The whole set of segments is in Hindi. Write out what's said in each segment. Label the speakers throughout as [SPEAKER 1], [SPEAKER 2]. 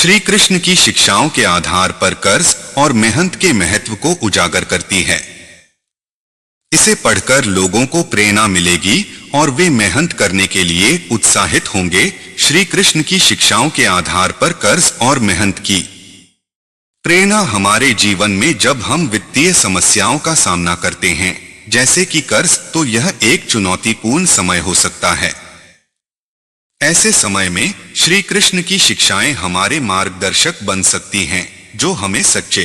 [SPEAKER 1] श्री कृष्ण की शिक्षाओं के आधार पर कर्ज और मेहनत के महत्व को उजागर करती है। इसे पढ़कर लोगों को प्रेरणा मिलेगी और वे मेहनत करने के लिए उत्साहित होंगे। श्री कृष्ण की शिक्षाओं के आधार पर कर्ज और मेहनत की प्रेरणा हमारे जीवन में जब हम वित्तीय समस्याओं का सामना करते हैं, जैसे कि कर्ज, तो यह एक चुनौतीपूर्ण समय हो सकता है। ऐसे समय में श्री कृष्ण की शिक्षाएं हमारे मार्गदर्शक बन सकती हैं, जो हमें सच्चे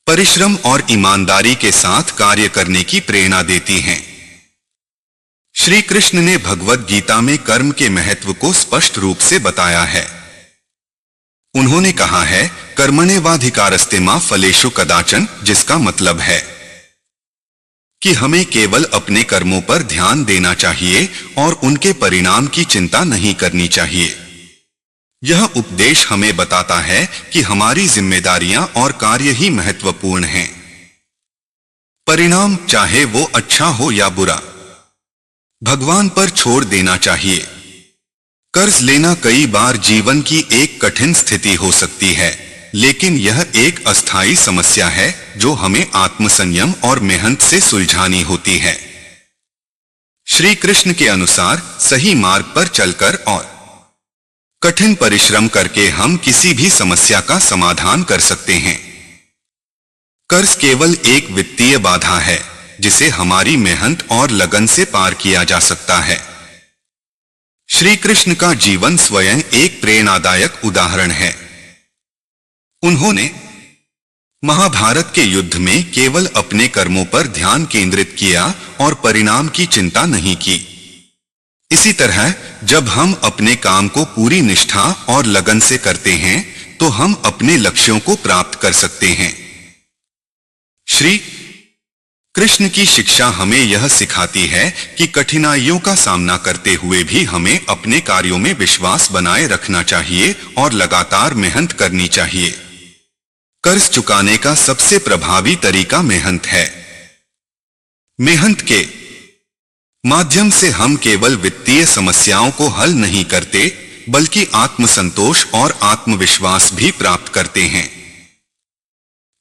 [SPEAKER 1] परिश्रम और ईमानदारी के साथ कार्य करने की प्रेरणा देती हैं। श्री कृष्ण ने भगवद गीता में कर्म के महत्व को स्पष्ट रूप से बताया है। उन्होंने कहा है, कर्मण्येवाधिकारस्ते मा फलेषु कदाचन, जिसका मतलब है कि हमें केवल अपने कर्मों पर ध्यान देना चाहिए और उनके परिणाम की चिंता नहीं करनी चाहिए। यह उपदेश हमें बताता है कि हमारी जिम्मेदारियां और कार्य ही महत्वपूर्ण हैं। परिणाम, चाहे वो अच्छा हो या बुरा, भगवान पर छोड़ देना चाहिए। कर्ज लेना कई बार जीवन की एक कठिन स्थिति हो सकती है, लेकिन यह एक अस्थायी समस्या है जो हमें आत्मसंयम और मेहनत से सुलझानी होती है। श्री कृष्ण के अनुसार सही मार्ग पर चलकर और कठिन परिश्रम करके हम किसी भी समस्या का समाधान कर सकते हैं। कर्ज केवल एक वित्तीय बाधा है जिसे हमारी मेहनत और लगन से पार किया जा सकता है। श्री कृष्ण का जीवन स्वयं एक प्रेरणादायक उदाहरण है। उन्होंने महाभारत के युद्ध में केवल अपने कर्मों पर ध्यान केंद्रित किया और परिणाम की चिंता नहीं की। इसी तरह जब हम अपने काम को पूरी निष्ठा और लगन से करते हैं तो हम अपने लक्ष्यों को प्राप्त कर सकते हैं। श्री कृष्ण की शिक्षा हमें यह सिखाती है कि कठिनाइयों का सामना करते हुए भी हमें अपने कार्यों में विश्वास बनाए रखना चाहिए और लगातार मेहनत करनी चाहिए। कर्ज चुकाने का सबसे प्रभावी तरीका मेहनत है। मेहनत के माध्यम से हम केवल वित्तीय समस्याओं को हल नहीं करते, बल्कि आत्मसंतोष और आत्मविश्वास भी प्राप्त करते हैं।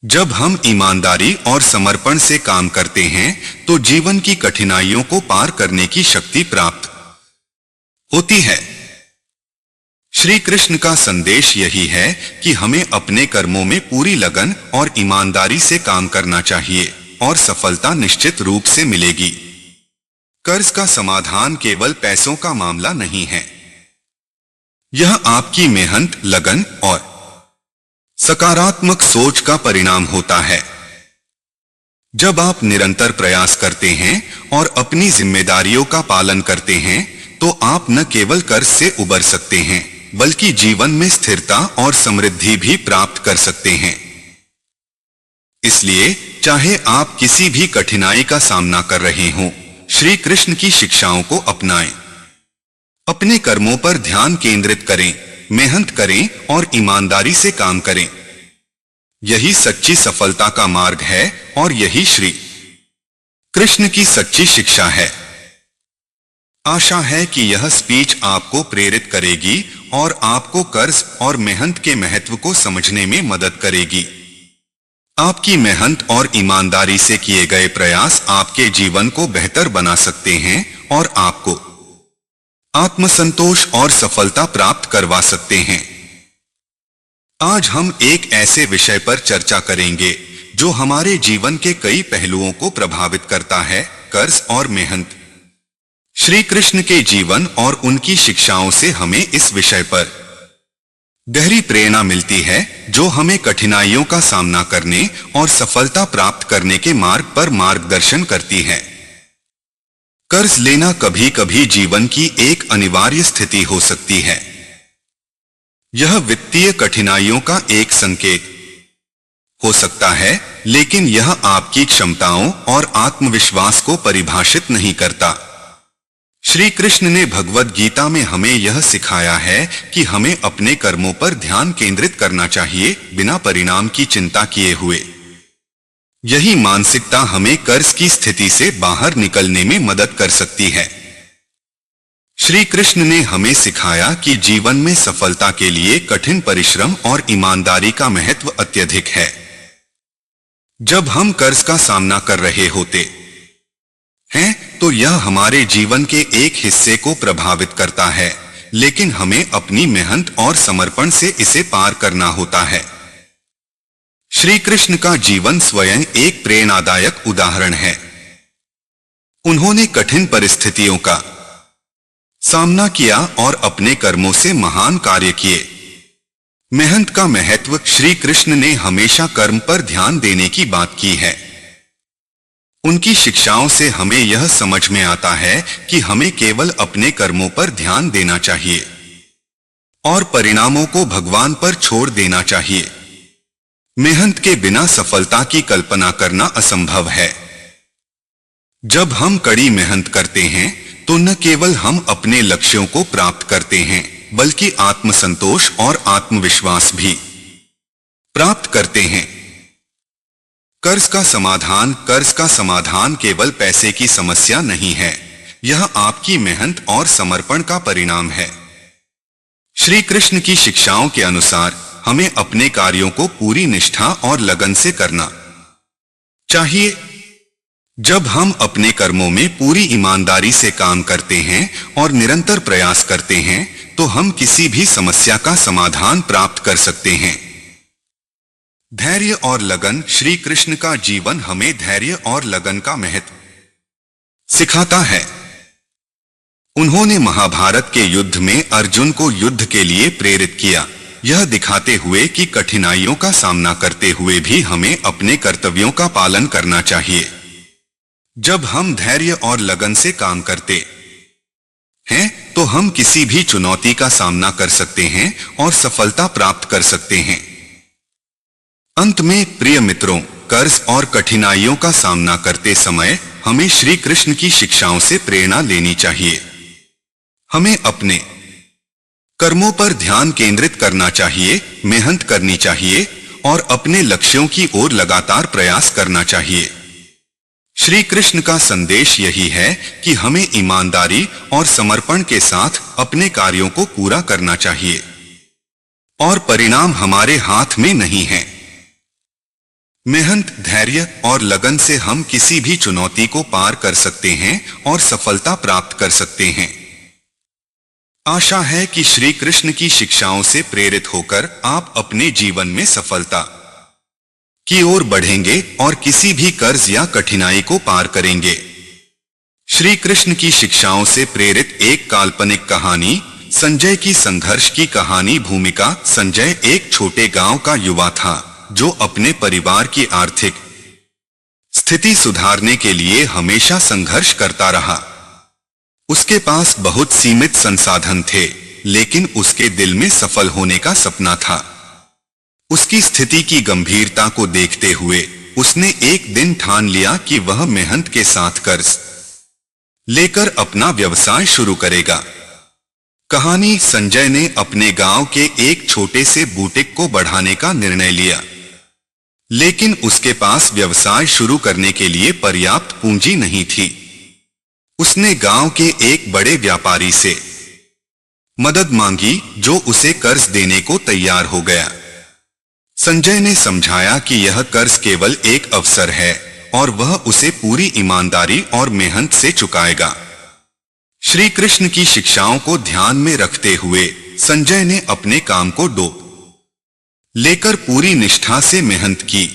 [SPEAKER 1] जब हम ईमानदारी और समर्पण से काम करते हैं तो जीवन की कठिनाइयों को पार करने की शक्ति प्राप्त होती है। श्री कृष्ण का संदेश यही है कि हमें अपने कर्मों में पूरी लगन और ईमानदारी से काम करना चाहिए और सफलता निश्चित रूप से मिलेगी। कर्ज का समाधान केवल पैसों का मामला नहीं है। यह आपकी मेहनत, लगन और सकारात्मक सोच का परिणाम होता है। जब आप निरंतर प्रयास करते हैं और अपनी जिम्मेदारियों का पालन करते हैं तो आप न केवल कर्ज से उबर सकते हैं, बल्कि जीवन में स्थिरता और समृद्धि भी प्राप्त कर सकते हैं। इसलिए चाहे आप किसी भी कठिनाई का सामना कर रहे हों, श्री कृष्ण की शिक्षाओं को अपनाएं। अपने कर्मों पर ध्यान केंद्रित करें, मेहनत करें और ईमानदारी से काम करें। यही सच्ची सफलता का मार्ग है और यही श्री कृष्ण की सच्ची शिक्षा है। आशा है कि यह स्पीच आपको प्रेरित करेगी और आपको कर्ज और मेहनत के महत्व को समझने में मदद करेगी। आपकी मेहनत और ईमानदारी से किए गए प्रयास आपके जीवन को बेहतर बना सकते हैं और आपको आत्मसंतोष और सफलता प्राप्त करवा सकते हैं। आज हम एक ऐसे विषय पर चर्चा करेंगे जो हमारे जीवन के कई पहलुओं को प्रभावित करता है, कर्ज और मेहनत। श्री कृष्ण के जीवन और उनकी शिक्षाओं से हमें इस विषय पर गहरी प्रेरणा मिलती है, जो हमें कठिनाइयों का सामना करने और सफलता प्राप्त करने के मार्ग पर मार्गदर्शन करती है। कर्ज लेना कभी कभी जीवन की एक अनिवार्य स्थिति हो सकती है। यह वित्तीय कठिनाइयों का एक संकेत हो सकता है, लेकिन यह आपकी क्षमताओं और आत्मविश्वास को परिभाषित नहीं करता। श्री कृष्ण ने भगवद गीता में हमें यह सिखाया है कि हमें अपने कर्मों पर ध्यान केंद्रित करना चाहिए, बिना परिणाम की चिंता किए हुए। यही मानसिकता हमें कर्ज की स्थिति से बाहर निकलने में मदद कर सकती है। श्री कृष्ण ने हमें सिखाया कि जीवन में सफलता के लिए कठिन परिश्रम और ईमानदारी का महत्व अत्यधिक है। जब हम कर्ज का सामना कर रहे होते हैं तो यह हमारे जीवन के एक हिस्से को प्रभावित करता है, लेकिन हमें अपनी मेहनत और समर्पण से इसे पार करना होता है। श्री कृष्ण का जीवन स्वयं एक प्रेरणादायक उदाहरण है। उन्होंने कठिन परिस्थितियों का सामना किया और अपने कर्मों से महान कार्य किए। मेहनत का महत्व श्री कृष्ण ने हमेशा कर्म पर ध्यान देने की बात की है। उनकी शिक्षाओं से हमें यह समझ में आता है कि हमें केवल अपने कर्मों पर ध्यान देना चाहिए और परिणामों को भगवान पर छोड़ देना चाहिए। मेहनत के बिना सफलता की कल्पना करना असंभव है। जब हम कड़ी मेहनत करते हैं तो न केवल हम अपने लक्ष्यों को प्राप्त करते हैं, बल्कि आत्मसंतोष और आत्मविश्वास भी प्राप्त करते हैं। कर्ज का समाधान केवल पैसे की समस्या नहीं है, यह आपकी मेहनत और समर्पण का परिणाम है। श्री कृष्ण की शिक्षाओं के अनुसार हमें अपने कार्यों को पूरी निष्ठा और लगन से करना चाहिए। जब हम अपने कर्मों में पूरी ईमानदारी से काम करते हैं और निरंतर प्रयास करते हैं तो हम किसी भी समस्या का समाधान प्राप्त कर सकते हैं। धैर्य और लगन। श्री कृष्ण का जीवन हमें धैर्य और लगन का महत्व सिखाता है। उन्होंने महाभारत के युद्ध में अर्जुन को युद्ध के लिए प्रेरित किया, यह दिखाते हुए कि कठिनाइयों का सामना करते हुए भी हमें अपने कर्तव्यों का पालन करना चाहिए। जब हम धैर्य और लगन से काम करते हैं तो हम किसी भी चुनौती का सामना कर सकते हैं और सफलता प्राप्त कर सकते हैं। अंत में प्रिय मित्रों, कर्ज और कठिनाइयों का सामना करते समय हमें श्री कृष्ण की शिक्षाओं से प्रेरणा लेनी चाहिए। हमें अपने कर्मों पर ध्यान केंद्रित करना चाहिए, मेहनत करनी चाहिए और अपने लक्ष्यों की ओर लगातार प्रयास करना चाहिए। श्री कृष्ण का संदेश यही है कि हमें ईमानदारी और समर्पण के साथ अपने कार्यों को पूरा करना चाहिए और परिणाम हमारे हाथ में नहीं है। मेहनत, धैर्य और लगन से हम किसी भी चुनौती को पार कर सकते हैं और सफलता प्राप्त कर सकते हैं। आशा है कि श्री कृष्ण की शिक्षाओं से प्रेरित होकर आप अपने जीवन में सफलता की ओर बढ़ेंगे और किसी भी कर्ज या कठिनाई को पार करेंगे। श्री कृष्ण की शिक्षाओं से प्रेरित एक काल्पनिक कहानी, संजय की संघर्ष की कहानी। भूमिका: संजय एक छोटे गांव का युवा था जो अपने परिवार की आर्थिक स्थिति सुधारने के लिए हमेशा संघर्ष करता रहा। उसके पास बहुत सीमित संसाधन थे, लेकिन उसके दिल में सफल होने का सपना था। उसकी स्थिति की गंभीरता को देखते हुए उसने एक दिन ठान लिया कि वह मेहनत के साथ कर्ज लेकर अपना व्यवसाय शुरू करेगा। कहानी: संजय ने अपने गांव के एक छोटे से बुटीक को बढ़ाने का निर्णय लिया, लेकिन उसके पास व्यवसाय शुरू करने के लिए पर्याप्त पूंजी नहीं थी। उसने गांव के एक बड़े व्यापारी से मदद मांगी जो उसे कर्ज देने को तैयार हो गया। संजय ने समझाया कि यह कर्ज केवल एक अवसर है और वह उसे पूरी ईमानदारी और मेहनत से चुकाएगा। श्री कृष्ण की शिक्षाओं को ध्यान में रखते हुए संजय ने अपने काम को लेकर पूरी निष्ठा से मेहनत की।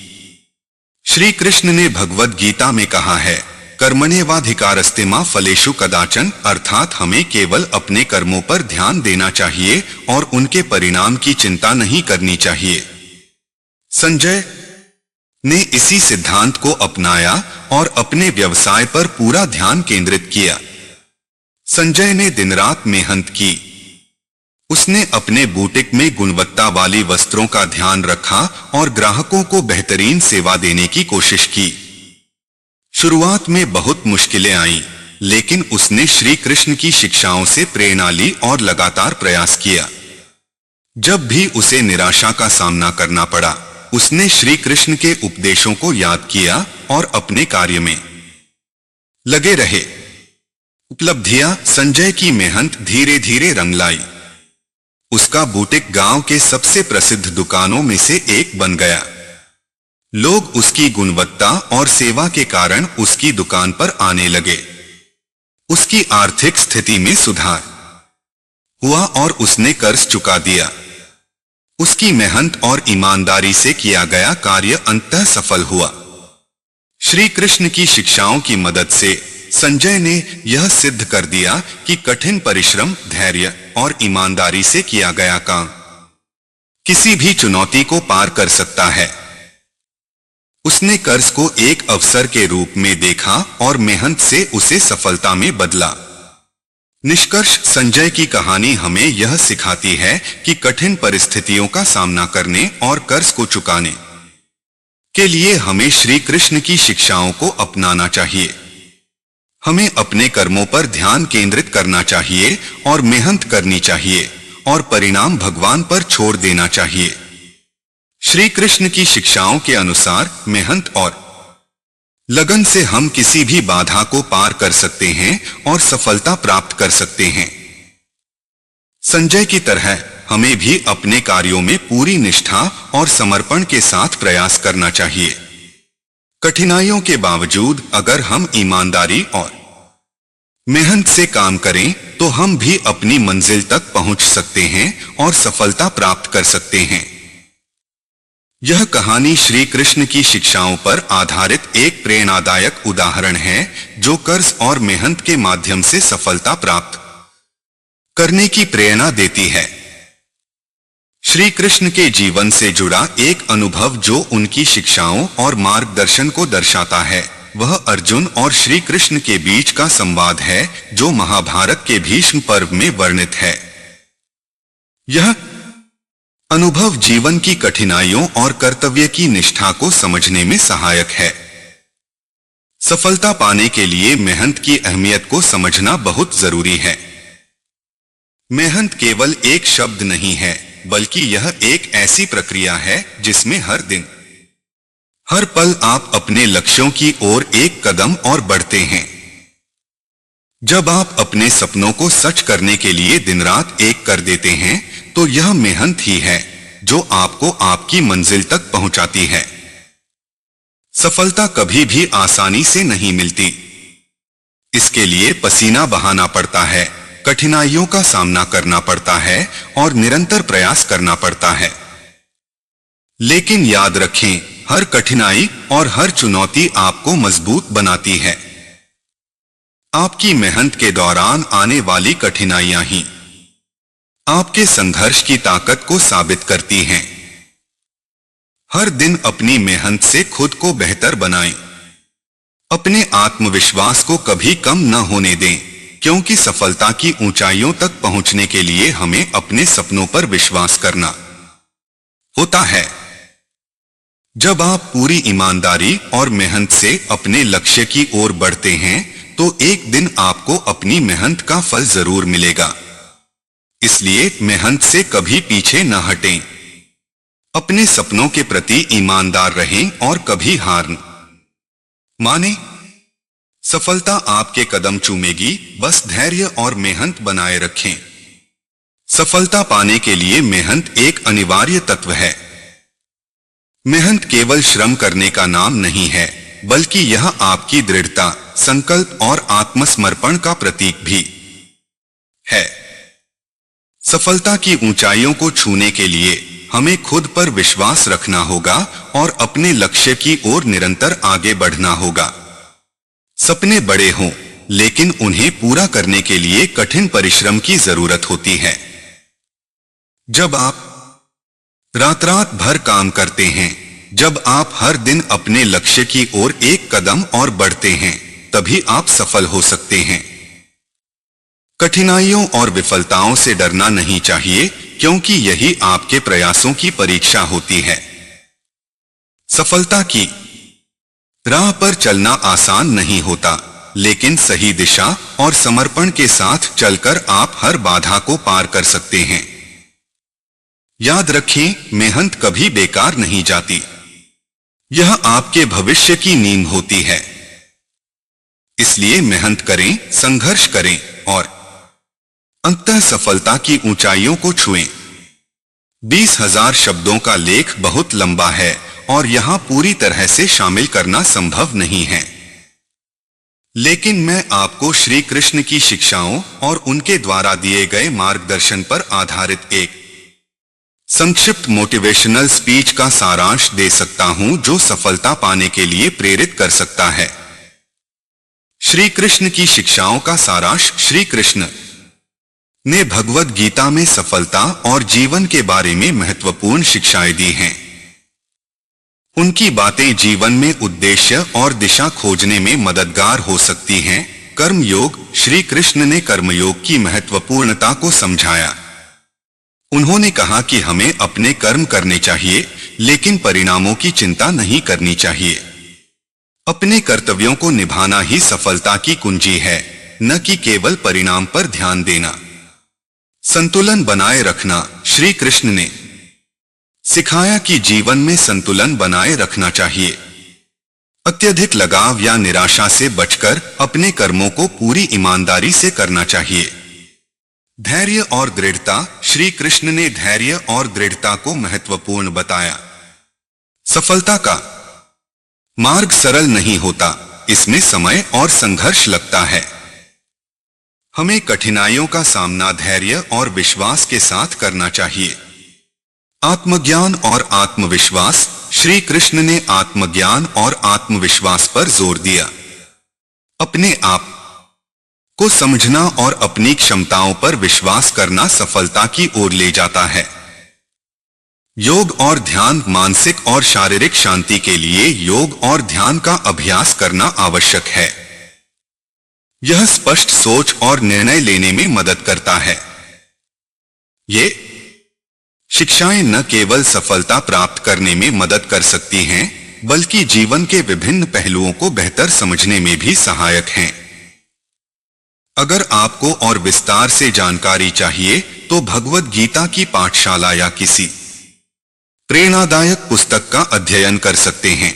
[SPEAKER 1] श्री कृष्ण ने भगवद गीता में कहा है, कर्मण्येवाधिकारस्ते मा फलेषु कदाचन, अर्थात हमें केवल अपने कर्मों पर ध्यान देना चाहिए और उनके परिणाम की चिंता नहीं करनी चाहिए। संजय ने इसी सिद्धांत को अपनाया और अपने व्यवसाय पर पूरा ध्यान केंद्रित किया। संजय ने दिन रात मेहनत की। उसने अपने बुटीक में गुणवत्ता वाली वस्त्रों का ध्यान रखा और ग्राहकों को बेहतरीन सेवा देने की कोशिश की। शुरुआत में बहुत मुश्किलें आईं, लेकिन उसने श्री कृष्ण की शिक्षाओं से प्रेरणा ली और लगातार प्रयास किया। जब भी उसे निराशा का सामना करना पड़ा, उसने श्री कृष्ण के उपदेशों को याद किया और अपने कार्य में लगे रहे। उपलब्धियां। संजय की मेहनत धीरे धीरे रंग लाई। उसका बुटीक गांव के सबसे प्रसिद्ध दुकानों में से एक बन गया। लोग उसकी गुणवत्ता और सेवा के कारण उसकी दुकान पर आने लगे। उसकी आर्थिक स्थिति में सुधार हुआ और उसने कर्ज चुका दिया। उसकी मेहनत और ईमानदारी से किया गया कार्य अंततः सफल हुआ। श्री कृष्ण की शिक्षाओं की मदद से संजय ने यह सिद्ध कर दिया कि कठिन परिश्रम, धैर्य और ईमानदारी से किया गया काम किसी भी चुनौती को पार कर सकता है। उसने कर्ज को एक अवसर के रूप में देखा और मेहनत से उसे सफलता में बदला। निष्कर्ष, संजय की कहानी हमें यह सिखाती है कि कठिन परिस्थितियों का सामना करने और कर्ज को चुकाने के लिए हमें श्री कृष्ण की शिक्षाओं को अपनाना चाहिए। हमें अपने कर्मों पर ध्यान केंद्रित करना चाहिए और मेहनत करनी चाहिए और परिणाम भगवान पर छोड़ देना चाहिए। श्री कृष्ण की शिक्षाओं के अनुसार मेहनत और लगन से हम किसी भी बाधा को पार कर सकते हैं और सफलता प्राप्त कर सकते हैं। संजय की तरह हमें भी अपने कार्यों में पूरी निष्ठा और समर्पण के साथ प्रयास करना चाहिए। कठिनाइयों के बावजूद अगर हम ईमानदारी और मेहनत से काम करें तो हम भी अपनी मंजिल तक पहुंच सकते हैं और सफलता प्राप्त कर सकते हैं। यह कहानी श्री कृष्ण की शिक्षाओं पर आधारित एक प्रेरणादायक उदाहरण है जो कर्ज और मेहनत के माध्यम से सफलता प्राप्त करने की प्रेरणा देती है। श्री कृष्ण के जीवन से जुड़ा एक अनुभव जो उनकी शिक्षाओं और मार्गदर्शन को दर्शाता है वह अर्जुन और श्री कृष्ण के बीच का संवाद है जो महाभारत के भीष्म पर्व में वर्णित है। यह अनुभव जीवन की कठिनाइयों और कर्तव्य की निष्ठा को समझने में सहायक है। सफलता पाने के लिए मेहनत की अहमियत को समझना बहुत जरूरी है। मेहनत केवल एक शब्द नहीं है बल्कि यह एक ऐसी प्रक्रिया है जिसमें हर दिन हर पल आप अपने लक्ष्यों की ओर एक कदम और बढ़ते हैं। जब आप अपने सपनों को सच करने के लिए दिन रात एक कर देते हैं तो यह मेहनत ही है जो आपको आपकी मंजिल तक पहुंचाती है। सफलता कभी भी आसानी से नहीं मिलती। इसके लिए पसीना बहाना पड़ता है, कठिनाइयों का सामना करना पड़ता है और निरंतर प्रयास करना पड़ता है। लेकिन याद रखें, हर कठिनाई और हर चुनौती आपको मजबूत बनाती है। आपकी मेहनत के दौरान आने वाली कठिनाइयां ही आपके संघर्ष की ताकत को साबित करती हैं। हर दिन अपनी मेहनत से खुद को बेहतर बनाएं। अपने आत्मविश्वास को कभी कम न होने दें, क्योंकि सफलता की ऊंचाइयों तक पहुंचने के लिए हमें अपने सपनों पर विश्वास करना होता है। जब आप पूरी ईमानदारी और मेहनत से अपने लक्ष्य की ओर बढ़ते हैं तो एक दिन आपको अपनी मेहनत का फल जरूर मिलेगा। इसलिए मेहनत से कभी पीछे न हटें। अपने सपनों के प्रति ईमानदार रहें और कभी हार न माने। सफलता आपके कदम चूमेगी, बस धैर्य और मेहनत बनाए रखें। सफलता पाने के लिए मेहनत एक अनिवार्य तत्व है। मेहनत केवल श्रम करने का नाम नहीं है, बल्कि यह आपकी दृढ़ता, संकल्प और आत्मसमर्पण का प्रतीक भी है। सफलता की ऊंचाइयों को छूने के लिए हमें खुद पर विश्वास रखना होगा और अपने लक्ष्य की ओर निरंतर आगे बढ़ना होगा। सपने बड़े हों, लेकिन उन्हें पूरा करने के लिए कठिन परिश्रम की जरूरत होती है। जब आप रात रात भर काम करते हैं, जब आप हर दिन अपने लक्ष्य की ओर एक कदम और बढ़ते हैं, तभी आप सफल हो सकते हैं। कठिनाइयों और विफलताओं से डरना नहीं चाहिए, क्योंकि यही आपके प्रयासों की परीक्षा होती है। सफलता की राह पर चलना आसान नहीं होता, लेकिन सही दिशा और समर्पण के साथ चलकर आप हर बाधा को पार कर सकते हैं। याद रखें, मेहनत कभी बेकार नहीं जाती। यह आपके भविष्य की नींव होती है। इसलिए मेहनत करें, संघर्ष करें और अंततः सफलता की ऊंचाइयों को छुएं। 20,000 शब्दों का लेख बहुत लंबा है और यहां पूरी तरह से शामिल करना संभव नहीं है, लेकिन मैं आपको श्री कृष्ण की शिक्षाओं और उनके द्वारा दिए गए मार्गदर्शन पर आधारित एक संक्षिप्त मोटिवेशनल स्पीच का सारांश दे सकता हूं जो सफलता पाने के लिए प्रेरित कर सकता है। श्री कृष्ण की शिक्षाओं का सारांश। श्री कृष्ण ने भगवद गीता में सफलता और जीवन के बारे में महत्वपूर्ण शिक्षाएं दी हैं। उनकी बातें जीवन में उद्देश्य और दिशा खोजने में मददगार हो सकती हैं। कर्मयोग। श्री कृष्ण ने कर्मयोग की महत्वपूर्णता को समझाया। उन्होंने कहा कि हमें अपने कर्म करने चाहिए, लेकिन परिणामों की चिंता नहीं करनी चाहिए। अपने कर्तव्यों को निभाना ही सफलता की कुंजी है, न कि केवल परिणाम पर ध्यान देना। संतुलन बनाए रखना। श्री कृष्ण ने सिखाया कि जीवन में संतुलन बनाए रखना चाहिए। अत्यधिक लगाव या निराशा से बचकर अपने कर्मों को पूरी ईमानदारी से करना चाहिए। धैर्य और दृढ़ता। श्री कृष्ण ने धैर्य और दृढ़ता को महत्वपूर्ण बताया। सफलता का मार्ग सरल नहीं होता, इसमें समय और संघर्ष लगता है। हमें कठिनाइयों का सामना धैर्य और विश्वास के साथ करना चाहिए। आत्मज्ञान और आत्मविश्वास। श्री कृष्ण ने आत्मज्ञान और आत्मविश्वास पर जोर दिया। अपने आप को समझना और अपनी क्षमताओं पर विश्वास करना सफलता की ओर ले जाता है। योग और ध्यान। मानसिक और शारीरिक शांति के लिए योग और ध्यान का अभ्यास करना आवश्यक है। यह स्पष्ट सोच और निर्णय लेने में मदद करता है। ये शिक्षाएं न केवल सफलता प्राप्त करने में मदद कर सकती हैं, बल्कि जीवन के विभिन्न पहलुओं को बेहतर समझने में भी सहायक हैं। अगर आपको और विस्तार से जानकारी चाहिए तो भगवद गीता की पाठशाला या किसी प्रेरणादायक पुस्तक का अध्ययन कर सकते हैं।